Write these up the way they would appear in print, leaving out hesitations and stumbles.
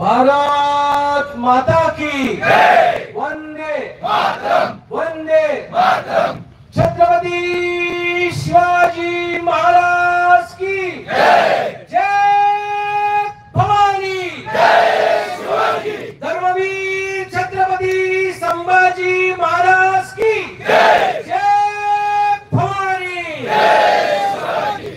भारत माता की जय। वंदे मातरम, वंदे मातरम। छत्रपती शिवाजी महाराज की जय। जय भवानी, जय शिवाजी। धर्मवीर छत्रपती संभाजी महाराज की जय। जय भवानी, जय शिवाजी।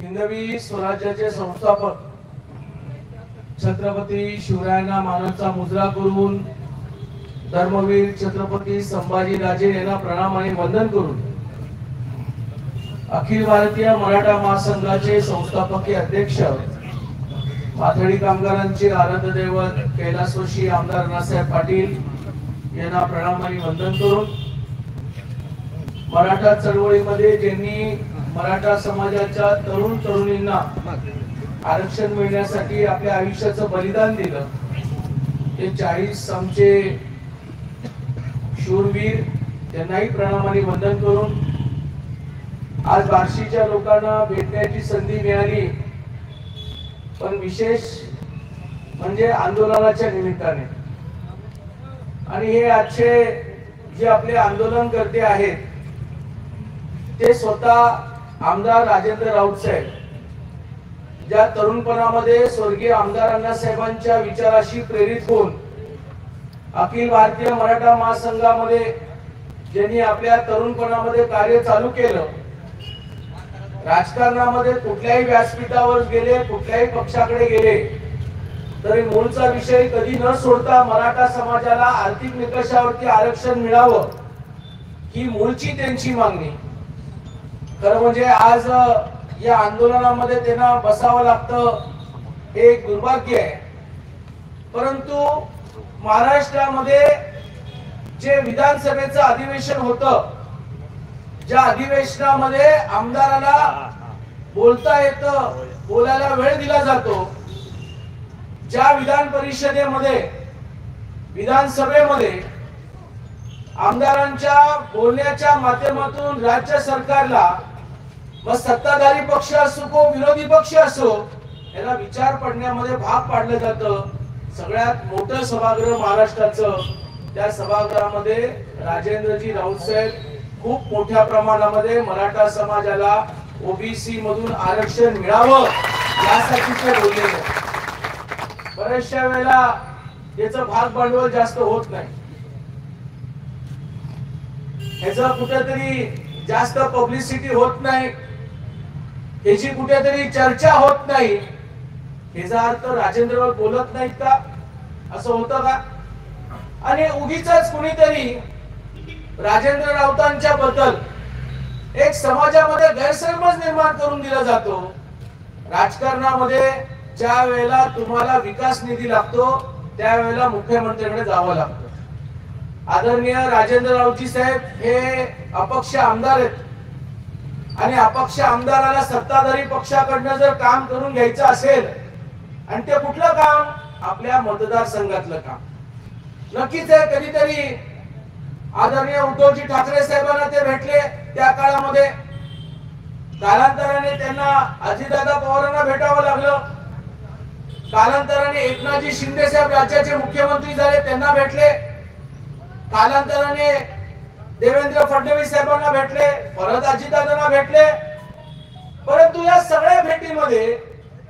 हिंदवी स्वराज्याचे संस्थापक छत्रपती शिवरायांना मानाचा मुजरा करून धर्मवीर छत्रपती संभाजी राजे यांना प्रणाम आणि वंदन करून अखिल भारतीय मराठा महासंघाचे संस्थापकीय अध्यक्ष माथाडी कामगारांचे आराध्य दैवत कैलासवासी आमदार अण्णासाहेब पाटील यांना प्रणाम आणि वंदन करून मराठा चळवळीमध्ये ज्यांनी मराठा समाजाच्या तरुण तरुणींना आरक्षण मिळण्यासाठी आपल्या आयुष्याचं बलिदान दिलं ते 40 आमचे शूरवीर त्यांनाही प्रणाम आणि वंदन करून आज बार्शीच्या लोकांना भेटण्याची संधी मिळाली, पण विशेष म्हणजे आंदोलनाच्या निमित्ताने। आणि हे आजचे जे आपले आंदोलनकर्ते आहेत ते स्वतः आमदार राजेंद्र राऊत साहेब ज्या तरुणपणामध्ये स्वर्गीय आमदार अण्णासाहेबांच्या विचाराशी प्रेरित होऊन अखिल भारतीय मराठा महासंघामध्ये ज्यांनी आपल्या तरुणपणामध्ये कार्य चालू केलं, राजकारणामध्ये कुठल्याही व्यासपीठावर गेले, कुठल्याही पक्षाकडे गेले तरी मूळचा विषय कधी न सोडता मराठा समाजाला आर्थिक निकषावरती आरक्षण मिळावं ही मूळची त्यांची मागणी। खरं म्हणजे आज या आंदोलनामध्ये त्यांना बसावं लागतं हे एक दुर्भाग्य आहे, परंतु महाराष्ट्रामध्ये जे विधानसभेचं अधिवेशन होतं, ज्या अधिवेशनामध्ये आमदाराला बोलता येतं, बोलायला वेळ दिला जातो, ज्या विधान परिषदेमध्ये विधानसभेमध्ये आमदारांच्या बोलण्याच्या माध्यमातून राज्य सरकारला मग सत्ताधारी पक्ष असो को विरोधी पक्ष असो याला विचार पडण्यामध्ये भाग पाडलं जातं। सगळ्यात मोठं सभागृह महाराष्ट्राचं, त्या सभागृहामध्ये राजेंद्रजी राऊत साहेब खूप मोठ्या प्रमाणामध्ये मराठा समाजाला ओबीसी मधून आरक्षण मिळावं यासाठी ते बोललेले। बऱ्याचशा वेळेला याचं भाग भांडवल जास्त होत नाही, ह्याचं कुठेतरी जास्त पब्लिसिटी होत नाही, याची कुठेतरी चर्चा होत नाही। याचा अर्थ राजेंद्र बोलत नाहीत का, असं होतं का? आणि उगीचच कुणीतरी राजेंद्र राऊतांच्या बद्दल एक समाजामध्ये गैरसमज निर्माण करून दिला जातो। राजकारणामध्ये ज्या वेळेला तुम्हाला विकास निधी लागतो त्यावेळेला मुख्यमंत्र्यांकडे जावं लागतं। आदरणीय राजेंद्र राऊतजी साहेब हे अपक्ष आमदार आहेत आणि अपक्ष आमदाराला सत्ताधारी पक्षाकडनं जर काम करून घ्यायचं असेल आणि ते कुठलं काम, आपल्या मतदारसंघातलं काम नक्कीच आहे। कधीतरी आदरणीय उद्धवजी ठाकरे साहेबांना ते भेटले, त्या काळामध्ये कालांतराने त्यांना अजितदादा पवारांना भेटावं लागलं, कालांतराने एकनाथजी शिंदे साहेब राज्याचे मुख्यमंत्री झाले त्यांना भेटले, कालांतराने देवेंद्र फडणवीस साहेबांना भेटले, परत अजितदादांना भेटले, परंतु या सगळ्या भेटीमध्ये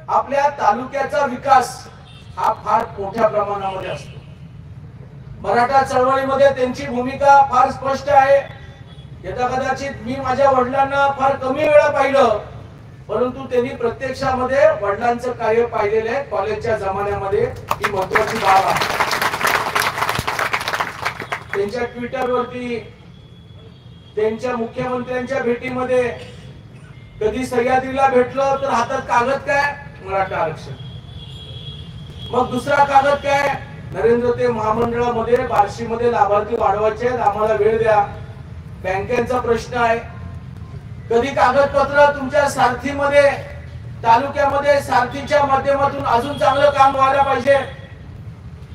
आपल्या तालुक्याचा विकास हा फार मोठ्या प्रमाणामध्ये असतो। मराठा चळवळीमध्ये त्यांची भूमिका फार स्पष्ट आहे। यथा कदाचित मी माझ्या वडिलांना फार कमी वेळा पाहिलं, परंतु त्यांनी प्रत्यक्षामध्ये वडिलांचं कार्य पाहिलेलं आहे कॉलेजच्या जमान्यामध्ये, ही महत्वाची बाब आहे। त्यांच्या ट्विटरवरती त्यांच्या मुख्यमंत्र्यांच्या भेटीमध्ये कधी सह्याद्रीला भेटलो तर हातात कागद काय, मराठा आरक्षण, मग दुसरा कागद काय, नरेंद्र ते महामंडळामध्ये बार्शीमध्ये लाभार्थी वाढवायचे, आम्हाला वेळ द्या, बँकेचा प्रश्न आहे। कधी कागदपत्र तुमच्या सारथीमध्ये तालुक्यामध्ये सारथीच्या माध्यमातून अजून चांगलं काम व्हायला पाहिजे,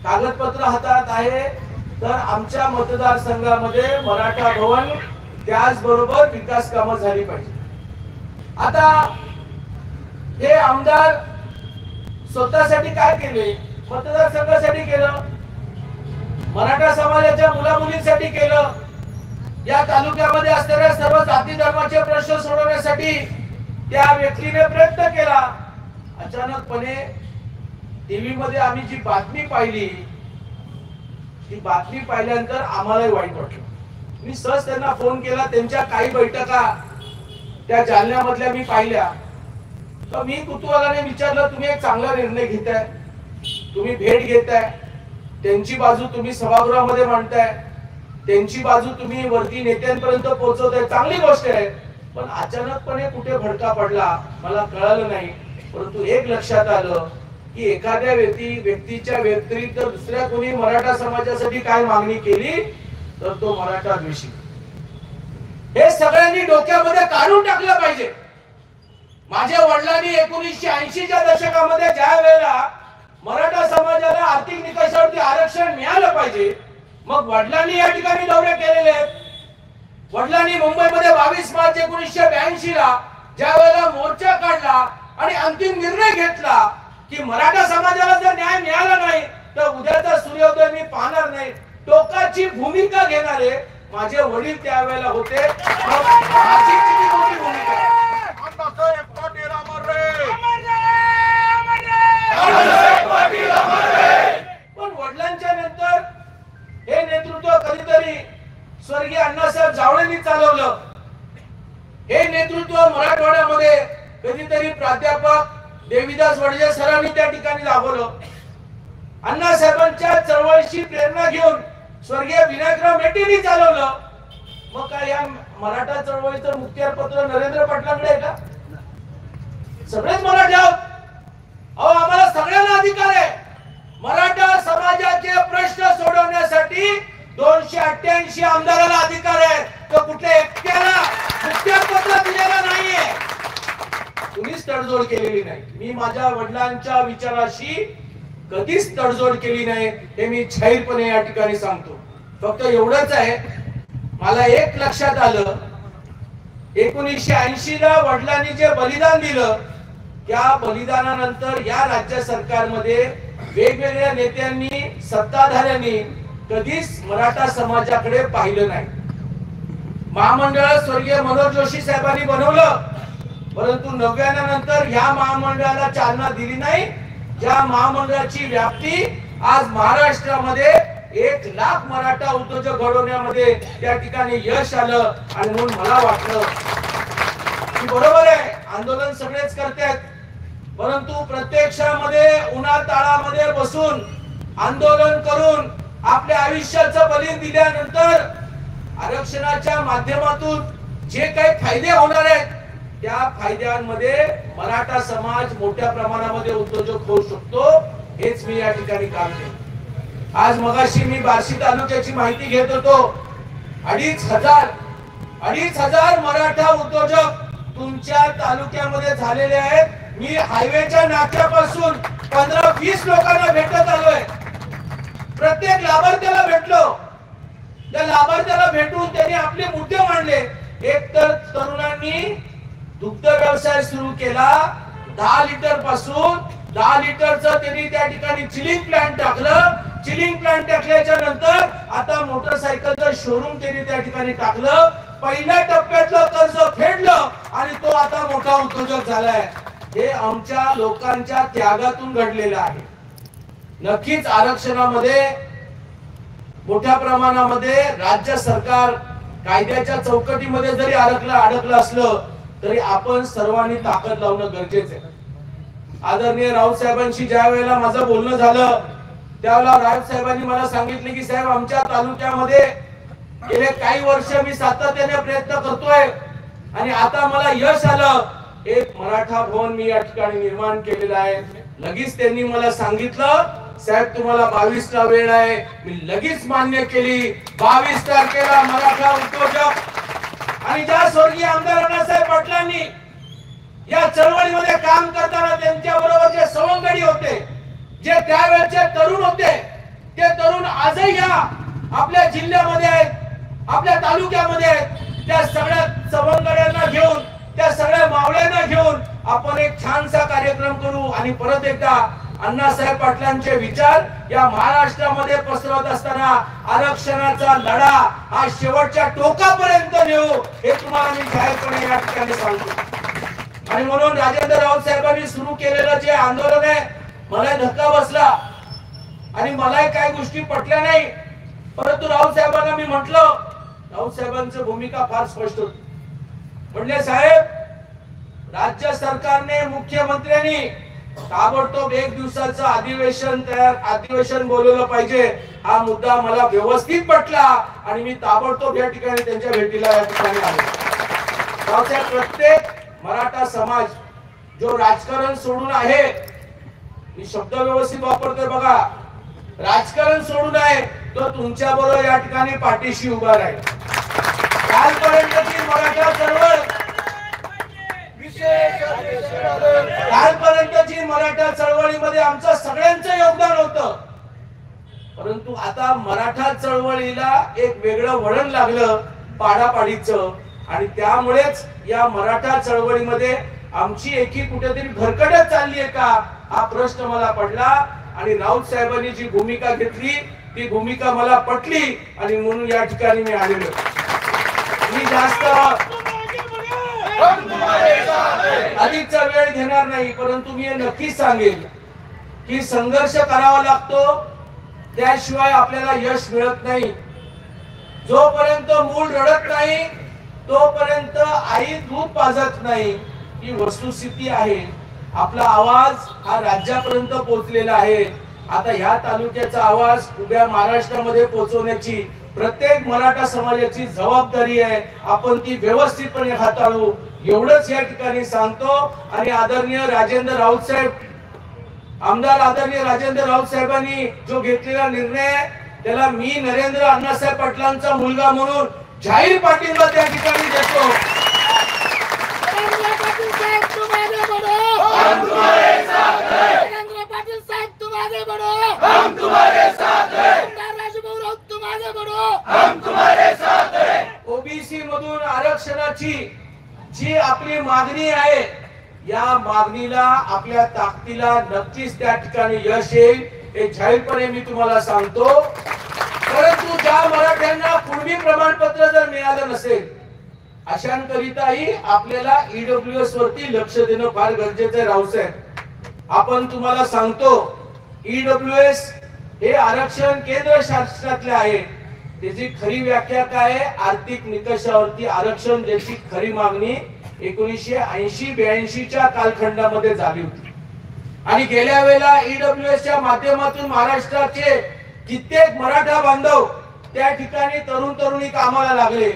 कागदपत्र हातात आहे तर आमच्या मतदारसंघामध्ये मराठा भवन त्याचबरोबर विकास कामं झाली पाहिजे। आता हे आमदार स्वतःसाठी काय केले, मतदारसंघासाठी केलं, मराठा समाजाच्या मुला मुलींसाठी केलं, या तालुक्यामध्ये असणाऱ्या सर्व जाती धर्माचे प्रश्न सोडवण्यासाठी त्या व्यक्तीने प्रयत्न केला. अचानकपणे टीव्ही मध्ये आम्ही जी बातमी पाहिली, ती बातमी पाहिल्यानंतर आम्हालाही वाईट वाटलं. मी सहज त्यांना फोन केला. त्यांच्या काही बैठका त्या जालन्यामधल्या मी पाहिल्या. तर मी कुतूहलाने विचारलं, तुम्ही एक चांगला निर्णय घेताय, तुम्ही भेट घेताय, त्यांची बाजू तुम्ही सभागृहामध्ये मांडताय, त्यांची बाजू तुम्ही वरती नेत्यांपर्यंत पोहोचवताय, चांगली गोष्ट आहे. पण अचानकपणे कुठे भडका पडला मला कळालं नाही. परंतु एक लक्षात आलं की एखाद्या व्यक्तीच्या व्यतिरिक्त दुसऱ्या कोणी मराठा समाजासाठी काय मागणी केली तर तो मराठा द्वेषी. हे सगळ्यांनी डोक्यामध्ये काढून टाकलं पाहिजे. माझ्या वडिलांनी 1980च्या दशकामध्ये ज्या वेळेला मराठा समाजाला आर्थिक निकषावरती आरक्षण मिळालं पाहिजे, मग वडिलांनी या ठिकाणी दौरे केलेले आहेत. वडिलांनी मुंबईमध्ये 22 मार्च 1982 ला ज्या वेळेला मोर्चा काढला आणि अंतिम निर्णय घेतला की मराठा समाजाला जर न्याय मिळाला नाही तर उद्याचा सूर्योदय मी पाहणार नाही, टोकाची भूमिका घेणारे माझे वडील त्यावेळेला होते. माझी किती मोठी भूमिका. पण वडिलांच्या नंतर हे नेतृत्व कधीतरी स्वर्गीय अण्णासाहेब जावळेंनी चालवलं. हे नेतृत्व मराठवाड्यामध्ये कधीतरी प्राध्यापक देवीदास वडजे सरांनी त्या ठिकाणी राबवलं. अण्णासाहेबांच्या चळवळीची प्रेरणा घेऊन स्वर्गीय विनायकराव मेटेंनी चालवलं. मग काय या मराठा चळवळीचं मुख्यार पत्र नरेंद्र पाटलांकडे आहे का? सगळेच मराठे आहोत. अहो, आम्हाला सगळ्यांना अधिकार आहे. मराठा समाजाचे प्रश्न सोडवण्यासाठी 288 आमदाराला अधिकार आहे. तर कुठल्या एकट्याला मुख्यार पत्र दिलेलं नाहीये. तुम्हीच तडजोड केलेली नाही. मी माझ्या वडिलांच्या विचाराशी कधीच तडजोड केली नाही, हे मी जाहीरपणे या ठिकाणी सांगतो. फक्त एवढंच आहे, मला एक लक्षात आलं, 1980 ला वडिलांनी जे बलिदान दिलं, त्या बलिदानानंतर या राज्य सरकारमध्ये वेगवेगळ्या नेत्यांनी, सत्ताधाऱ्यांनी कधीच मराठा समाजाकडे पाहिलं नाही. महामंडळ स्वर्गीय मनोज जोशी साहेबांनी बनवलं, परंतु 99 नंतर या महामंडळाला चालना दिली नाही. ज्या महामंडळाची व्याप्ती आज महाराष्ट्रामध्ये 1 लाख मराठा उद्योजक घडवण्यामध्ये त्या ठिकाणी यश आलं. आणि म्हणून मला वाटलं की बरोबर आहे, आंदोलन सगळेच करतात, परंतु प्रत्यक्षामध्ये उन्हाताळामध्ये बसून आंदोलन करून आपल्या आयुष्याचं बलिदान दिल्यानंतर आरक्षणाच्या माध्यमातून जे काही फायदे होणार आहेत त्या फायद्यांमध्ये मराठा समाज मोठ्या प्रमाणामध्ये उद्योजक होऊ शकतो. हेच मी या ठिकाणी काम केलं. आज मगाशी मी बार्शी तालुक्याची माहिती घेत होतो. 2,500 मराठा उद्योजक तुमच्या तालुक्यामध्ये झालेले आहेत. मी हायवेच्या नाक्यापासून 15-20 लोकांना भेटत आलोय. प्रत्येक लाभार्थ्याला भेटलो. त्या लाभार्थ्याला भेटून त्यांनी आपले मुद्दे मांडले. एक तर तरुणांनी दुग्ध व्यवसाय सुरू केला. 10 लिटर पासून 10 लिटरचं त्यांनी त्या ठिकाणी चिलिंग प्लांट टाकलं. चिलिंग प्लांट टाकल्याच्या नंतर आता मोटरसायकलचं शोरूम त्यांनी त्या ठिकाणी टाकलं. पहिल्या टप्प्यातलं कर्ज फेडलं आणि तो आता मोठा उद्योजक झालाय. हे आमच्या लोकांच्या त्यागातून घडलेलं आहे. नक्कीच आरक्षणामध्ये मोठ्या प्रमाणामध्ये राज्य सरकार कायद्याच्या चौकटीमध्ये जरी अडकलं असलं तरी आपण सर्वांनी ताकद लावणं गरजेचं आहे. आदरणीय राऊत साहेबांशी ज्या वेळेला माझं बोलणं झालं त्यावेळेला राऊत साहेबांनी मला सांगितले की साहेब, आमच्या तालुक्यामध्ये गेले काही वर्ष मी सातत्याने प्रयत्न करतोय आणि आता मला यश आलं. एक मराठा भवन मी या ठिकाणी निर्माण केलेलं आहे. लगेच त्यांनी मला सांगितलं, साहेब तुम्हाला 22 ला वेळ आहे. मी लगेच मान्य केली. 22 तारखेला मराठा उद्योजक आणि ज्या स्वर्गीय आमदार अण्णासाहेब पाटलांनी या चळवळीमध्ये काम करताना त्यांच्या बरोबर जे सवंगडी होते, जे त्यावेळेचे तरुण होते, ते तरुण आजही या आपल्या जिल्ह्यामध्ये आहेत, आपल्या तालुक्यामध्ये आहेत. त्या सगळ्या सवंगड्यांना घेऊन, त्या सगळ्या मावळ्यांना घेऊन आपण एक छानसा कार्यक्रम करू आणि परत एकदा अण्णासाहेब पाटलांचे विचार या महाराष्ट्रामध्ये पसरवत असताना आरक्षणाचा लढा हा शेवटच्या टोकापर्यंत नेऊ हे तुम्हाला मी जाहीरपणे या ठिकाणी सांगतो। आणि म्हणून राजेंद्र राऊत साहेबांनी सुरू केलेलं जे आंदोलन आहे मला धक्का बसला आणि मला काही गोष्टी पटल्या नाही, परंतु राऊत साहेबांना मी म्हटलं, राऊत साहेबांची भूमिका फार स्पष्ट होती। म्हणले साहेब राज्य सरकारने मुख्यमंत्र्यांनी ताबडतोब एक दिवसाचं अधिवेशन बोलवलं पाहिजे, हा मुद्दा मला व्यवस्थित पटला आणि मी ताबडतोब या ठिकाणी त्यांच्या भेटीला या ठिकाणी आलो। रावसाहेब प्रत्येक मराठा समाज जो राजकारण सोडून आहे, मी शब्द व्यवस्थित वापरतोय बघा, राजकारण सोडून आहे तो तुमच्या बरोबर या ठिकाणी पाठीशी उभा राहील। कालपर्यंतची मराठा चळवळ कालपर्यंतची मराठा चळवळीमध्ये आमचं सगळ्यांचं योगदान होतं, परंतु आता मराठा चळवळीला एक वेगळं वळण लागलं पाडापाडीचं आणि त्यामुळेच या मराठा चळवळीमध्ये आमची एकी कुठेतरी भरकटत चालली आहे का हा प्रश्न मला पडला आणि राऊत साहेबांनी जी भूमिका घेतली ती भूमिका मला पटली आणि म्हणून या ठिकाणी मी आलेलो। मी जास्त अधिकचा वेळ घेणार नाही, परंतु मी हे नक्कीच सांगेन की संघर्ष करावा लागतो, त्याशिवाय आपल्याला यश मिळत नाही। जोपर्यंत मूल रडत नाही तोपर्यंत आई दूध पाजत नाही, ही वस्तुस्थिती आहे। आपला आवाज हा राज्यापर्यंत पोहोचलेला आहे, आता ह्या तालुक्याचा आवाज उभ्या महाराष्ट्रामध्ये पोहोचवण्याची प्रत्येक मराठा समाजाची जबाबदारी आहे, आपण ती व्यवस्थितपणे हाताळू एवढंच या ठिकाणी सांगतो। आणि आदरणीय राजेंद्र राऊत साहेब, आमदार आदरणीय राजेंद्र राऊत साहेबांनी जो घेतलेला निर्णय त्याला मी नरेंद्र अण्णासाहेब पाटलांचा मुलगा म्हणून जाहीर पाठिंबा त्या ठिकाणी देतो। ओबीसी मधून आरक्षणाची जी आपली मागणी आहे या मागणीला आपल्या ताकदीला नक्कीच त्या ठिकाणी यश येईल हे जाहीरपणे मी तुम्हाला सांगतो। परंतु ज्या मराठ्यांना पूर्वी प्रमाणपत्र जर मिळालं नसेल अशांकरिताही आपल्याला ईडब्ल्यूएस वरती लक्ष देणं फार गरजेचं आहे। रावसाहेब आपण तुम्हाला सांगतो ईडब्ल्यूएस हे आरक्षण केंद्र शासनातले आहे, त्याची खरी व्याख्या काय आहे, आर्थिक निकषावरती आरक्षण ज्याची खरी मागणी 1980-82 च्या कालखंडामध्ये झाली होती आणि गेल्या वेळेला ईडब्ल्यूएस च्या माध्यमातून महाराष्ट्राचे कित्येक मराठा बांधव त्या ठिकाणी तरुण तरुणी कामाला लागले।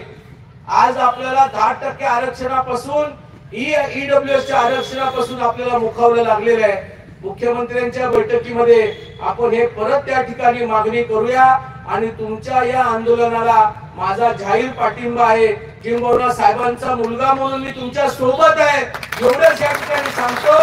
आज आपल्याला 10% आरक्षणापासून ईडब्ल्यूएसच्या आरक्षणापासून आपल्याला मुखावलं लागलेलं आहे। मुख्यमंत्र्यांच्या बैठकीमध्ये आपण हे परत त्या ठिकाणी मागणी करूया आणि तुमच्या या आंदोलनाला माझा जाहीर पाठिंबा आहे। किंबहुना साहेबांचा मुलगा म्हणून मी तुमच्या सोबत आहे एवढंच या ठिकाणी सांगतो।